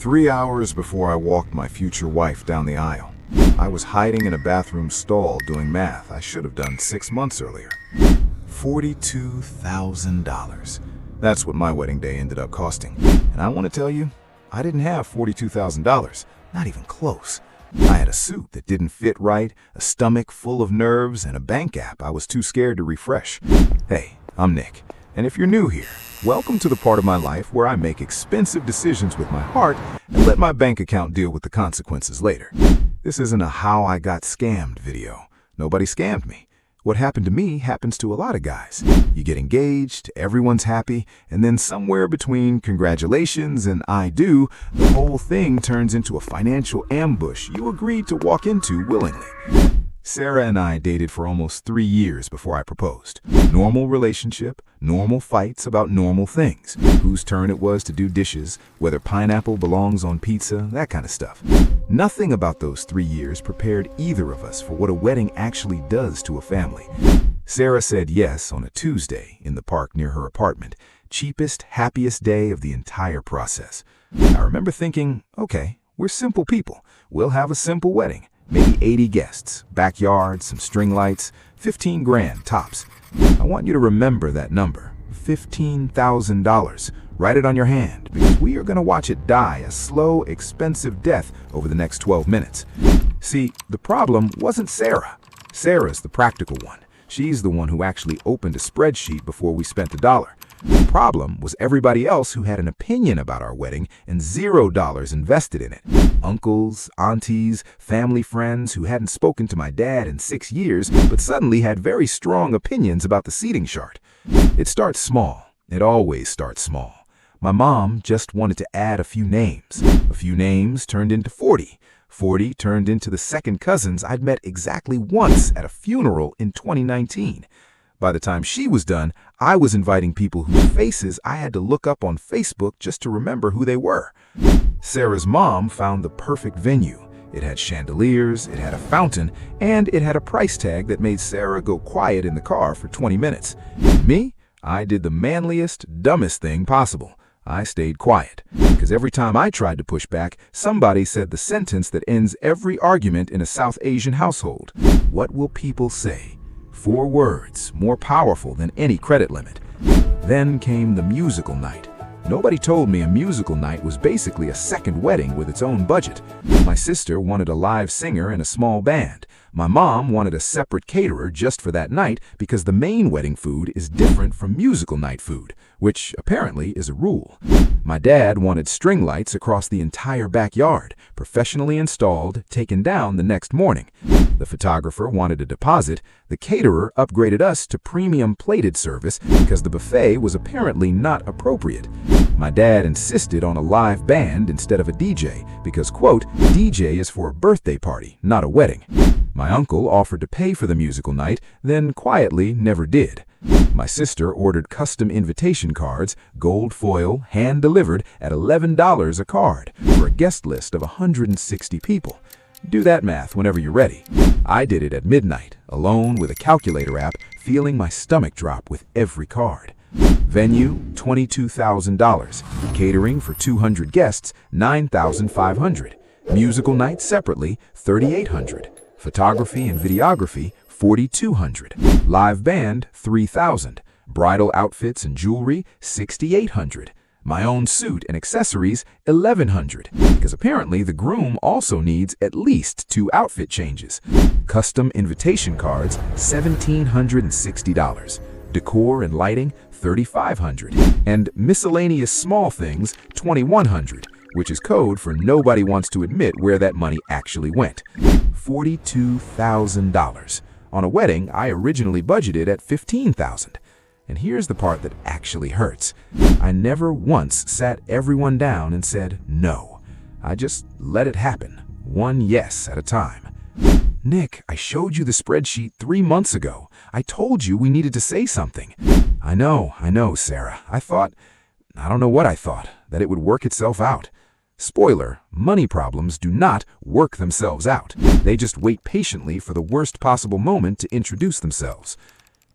3 hours before I walked my future wife down the aisle. I was hiding in a bathroom stall doing math I should have done 6 months earlier. $42,000. That's what my wedding day ended up costing. And I want to tell you, I didn't have $42,000, not even close. I had a suit that didn't fit right, a stomach full of nerves, and a bank app I was too scared to refresh. Hey, I'm Nick, and if you're new here, welcome to the part of my life where I make expensive decisions with my heart and let my bank account deal with the consequences later. This isn't a how I got scammed video. Nobody scammed me. What happened to me happens to a lot of guys. You get engaged, everyone's happy, and then somewhere between congratulations and I do, the whole thing turns into a financial ambush you agreed to walk into willingly. Sarah and I dated for almost 3 years before I proposed. Normal relationship, normal fights about normal things. Whose turn it was to do dishes, whether pineapple belongs on pizza, that kind of stuff. Nothing about those 3 years prepared either of us for what a wedding actually does to a family. Sarah said yes on a Tuesday in the park near her apartment. Cheapest, happiest day of the entire process. I remember thinking, okay, we're simple people. We'll have a simple wedding. Maybe 80 guests, backyard, some string lights, 15 grand tops. I want you to remember that number, $15,000. Write it on your hand, because we are going to watch it die a slow, expensive death over the next 12 minutes. See, the problem wasn't Sarah. Sarah's the practical one. She's the one who actually opened a spreadsheet before we spent $1. The problem was everybody else who had an opinion about our wedding and $0 invested in it. Uncles, aunties, family friends who hadn't spoken to my dad in 6 years but suddenly had very strong opinions about the seating chart. It starts small. It always starts small. My mom just wanted to add a few names. A few names turned into 40. 40 turned into the second cousins I'd met exactly once at a funeral in 2019. By the time she was done, I was inviting people whose faces I had to look up on Facebook just to remember who they were. Sarah's mom found the perfect venue. It had chandeliers, it had a fountain, and it had a price tag that made Sarah go quiet in the car for 20 minutes. Me? I did the manliest, dumbest thing possible. I stayed quiet, because every time I tried to push back, somebody said the sentence that ends every argument in a South Asian household. What will people say? 4 words, more powerful than any credit limit. Then came the musical night. Nobody told me a musical night was basically a second wedding with its own budget. My sister wanted a live singer and a small band. My mom wanted a separate caterer just for that night because the main wedding food is different from musical night food, which apparently is a rule. My dad wanted string lights across the entire backyard, professionally installed, taken down the next morning. The photographer wanted a deposit. The caterer upgraded us to premium plated service because the buffet was apparently not appropriate. My dad insisted on a live band instead of a DJ because, quote, DJ is for a birthday party, not a wedding. My uncle offered to pay for the musical night, then quietly never did. My sister ordered custom invitation cards, gold foil, hand-delivered at $11 a card for a guest list of 160 people. Do that math whenever you're ready. I did it at midnight, alone with a calculator app, feeling my stomach drop with every card. Venue, $22,000. Catering for 200 guests, $9,500. Musical night separately, $3,800. Photography and videography, $4,200. Live band, $3,000. Bridal outfits and jewelry, $6,800. My own suit and accessories, $1,100, because apparently the groom also needs at least 2 outfit changes. Custom invitation cards, $1,760. Decor and lighting, $3,500. And miscellaneous small things, $2,100, which is code for nobody wants to admit where that money actually went. $42,000. On a wedding, I originally budgeted at $15,000. And here's the part that actually hurts. I never once sat everyone down and said no. I just let it happen, one yes at a time. Nick, I showed you the spreadsheet 3 months ago. I told you we needed to say something. I know, Sarah. I don't know what I thought, that it would work itself out. Spoiler, money problems do not work themselves out. They just wait patiently for the worst possible moment to introduce themselves.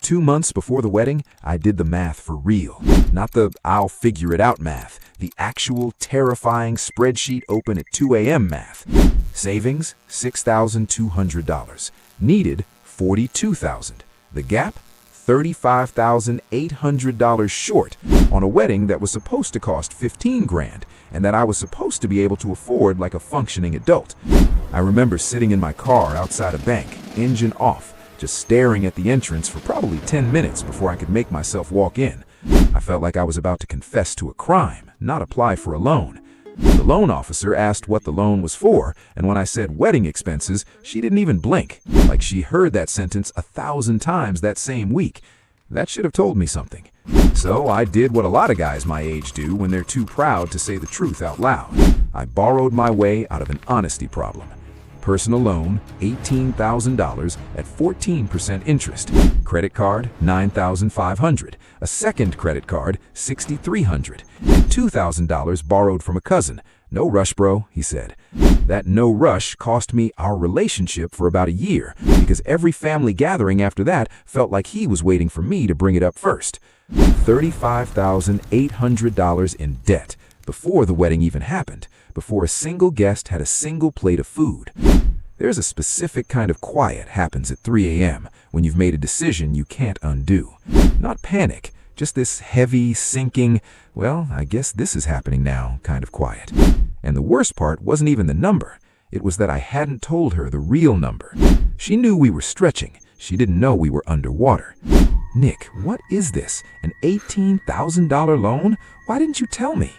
2 months before the wedding, I did the math for real. Not the I'll figure it out math, the actual terrifying spreadsheet open at 2 a.m. math. Savings, $6,200. Needed, $42,000. The gap, $35,800 short on a wedding that was supposed to cost $15,000 and that I was supposed to be able to afford like a functioning adult. I remember sitting in my car outside a bank, engine off, just staring at the entrance for probably 10 minutes before I could make myself walk in. I felt like I was about to confess to a crime, not apply for a loan. The loan officer asked what the loan was for, and when I said wedding expenses, she didn't even blink, like she heard that sentence 1,000 times that same week. That should have told me something. So I did what a lot of guys my age do when they're too proud to say the truth out loud. I borrowed my way out of an honesty problem. Personal loan, $18,000 at 14% interest. Credit card, $9,500. A second credit card, $6,300. And $2,000 borrowed from a cousin. No rush, bro, he said. That no rush cost me our relationship for about a year because every family gathering after that felt like he was waiting for me to bring it up first. $35,800 in debt before the wedding even happened, before a single guest had a single plate of food. There's a specific kind of quiet happens at 3 a.m. when you've made a decision you can't undo. Not panic, just this heavy, sinking, well, I guess this is happening now kind of quiet. And the worst part wasn't even the number. It was that I hadn't told her the real number. She knew we were stretching. She didn't know we were underwater. Nick, what is this? An $18,000 loan? Why didn't you tell me?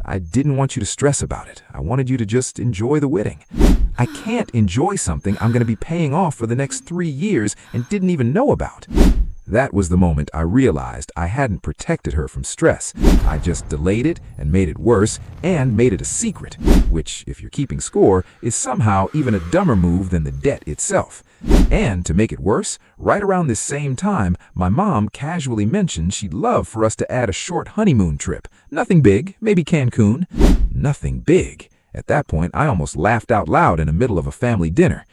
I didn't want you to stress about it. I wanted you to just enjoy the wedding. I can't enjoy something I'm going to be paying off for the next 3 years and didn't even know about. That was the moment I realized I hadn't protected her from stress. I just delayed it and made it worse and made it a secret, which, if you're keeping score, is somehow even a dumber move than the debt itself. And to make it worse, right around this same time, my mom casually mentioned she'd love for us to add a short honeymoon trip. Nothing big, maybe Cancun. Nothing big. At that point, I almost laughed out loud in the middle of a family dinner.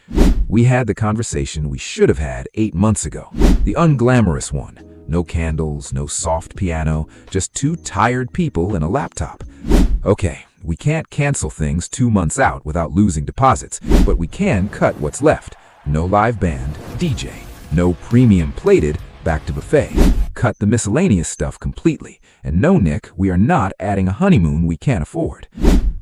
We had the conversation we should have had 8 months ago. The unglamorous one. No candles, no soft piano, just 2 tired people and a laptop. Okay, we can't cancel things 2 months out without losing deposits, but we can cut what's left. No live band, DJ. No premium plated, back to buffet. Cut the miscellaneous stuff completely. And no, Nick, we are not adding a honeymoon we can't afford.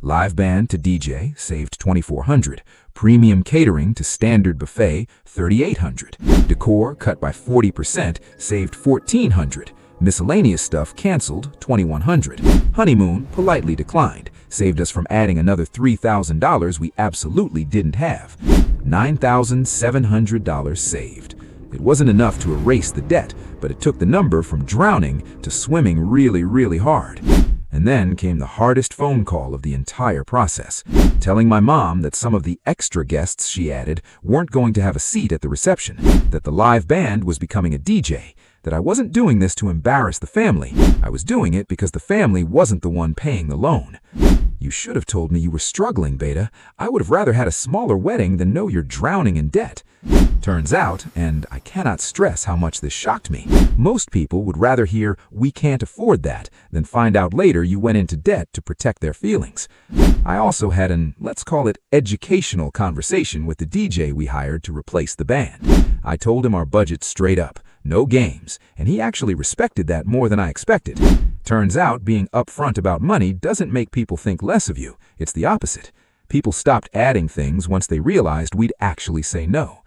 Live band to DJ, saved $2,400. Premium catering to standard buffet, $3,800. Decor cut by 40%, saved $1,400. Miscellaneous stuff canceled, $2,100. Honeymoon politely declined, saved us from adding another $3,000 we absolutely didn't have. $9,700 saved. It wasn't enough to erase the debt, but it took the number from drowning to swimming really, really hard. And then came the hardest phone call of the entire process, telling my mom that some of the extra guests she added weren't going to have a seat at the reception, that the live band was becoming a DJ, that I wasn't doing this to embarrass the family. I was doing it because the family wasn't the one paying the loan. You should have told me you were struggling, Beta. I would have rather had a smaller wedding than know you're drowning in debt. Turns out, and I cannot stress how much this shocked me, most people would rather hear, "We can't afford that," than find out later you went into debt to protect their feelings. I also had an, let's call it, educational conversation with the DJ we hired to replace the band. I told him our budget straight up, no games, and he actually respected that more than I expected. Turns out, being upfront about money doesn't make people think less of you. It's the opposite. People stopped adding things once they realized we'd actually say no.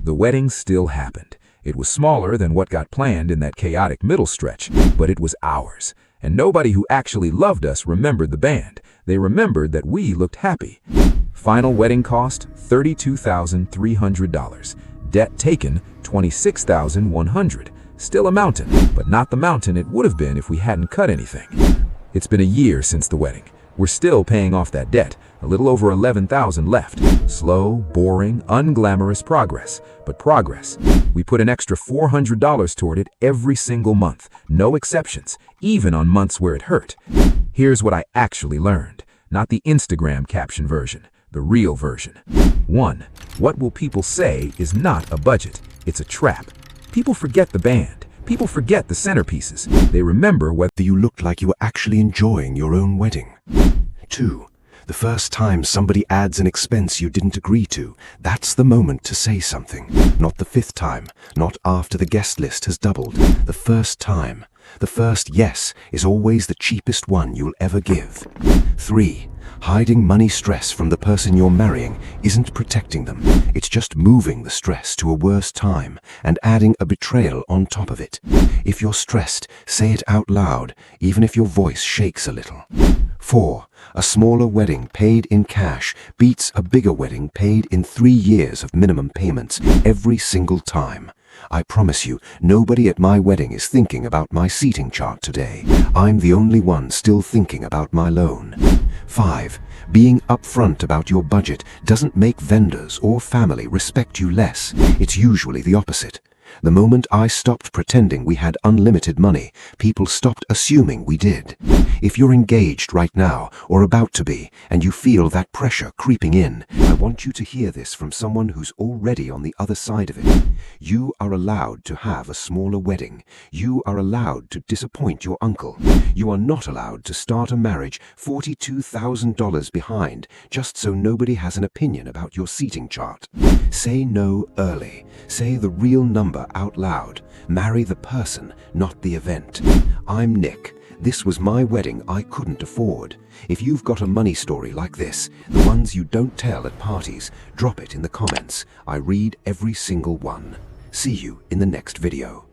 The wedding still happened. It was smaller than what got planned in that chaotic middle stretch, but it was ours. And nobody who actually loved us remembered the band. They remembered that we looked happy. Final wedding cost, $32,300. Debt taken, $26,100. Still a mountain, but not the mountain it would have been if we hadn't cut anything. It's been a year since the wedding. We're still paying off that debt, a little over $11,000 left. Slow, boring, unglamorous progress, but progress. We put an extra $400 toward it every single month, no exceptions, even on months where it hurt. Here's what I actually learned, not the Instagram caption version, the real version. 1. What will people say is not a budget, it's a trap. People forget the band. People forget the centerpieces. They remember whether You looked like you were actually enjoying your own wedding. 2. The first time somebody adds an expense you didn't agree to, that's the moment to say something. Not the 5th time, not after the guest list has doubled. The first time. The first yes is always the cheapest one you'll ever give. 3. Hiding money stress from the person you're marrying isn't protecting them. It's just moving the stress to a worse time and adding a betrayal on top of it. If you're stressed, say it out loud, even if your voice shakes a little. 4. A smaller wedding paid in cash beats a bigger wedding paid in 3 years of minimum payments every single time. I promise you, nobody at my wedding is thinking about my seating chart today. I'm the only one still thinking about my loan. 5. Being upfront about your budget doesn't make vendors or family respect you less. It's usually the opposite. The moment I stopped pretending we had unlimited money, people stopped assuming we did. If you're engaged right now, or about to be, and you feel that pressure creeping in, I want you to hear this from someone who's already on the other side of it. You are allowed to have a smaller wedding. You are allowed to disappoint your uncle. You are not allowed to start a marriage $42,000 behind, just so nobody has an opinion about your seating chart. Say no early. Say the real number out loud. Marry the person, not the event. I'm Nick. This was my wedding I couldn't afford. If you've got a money story like this, the ones you don't tell at parties, drop it in the comments. I read every single one. See you in the next video.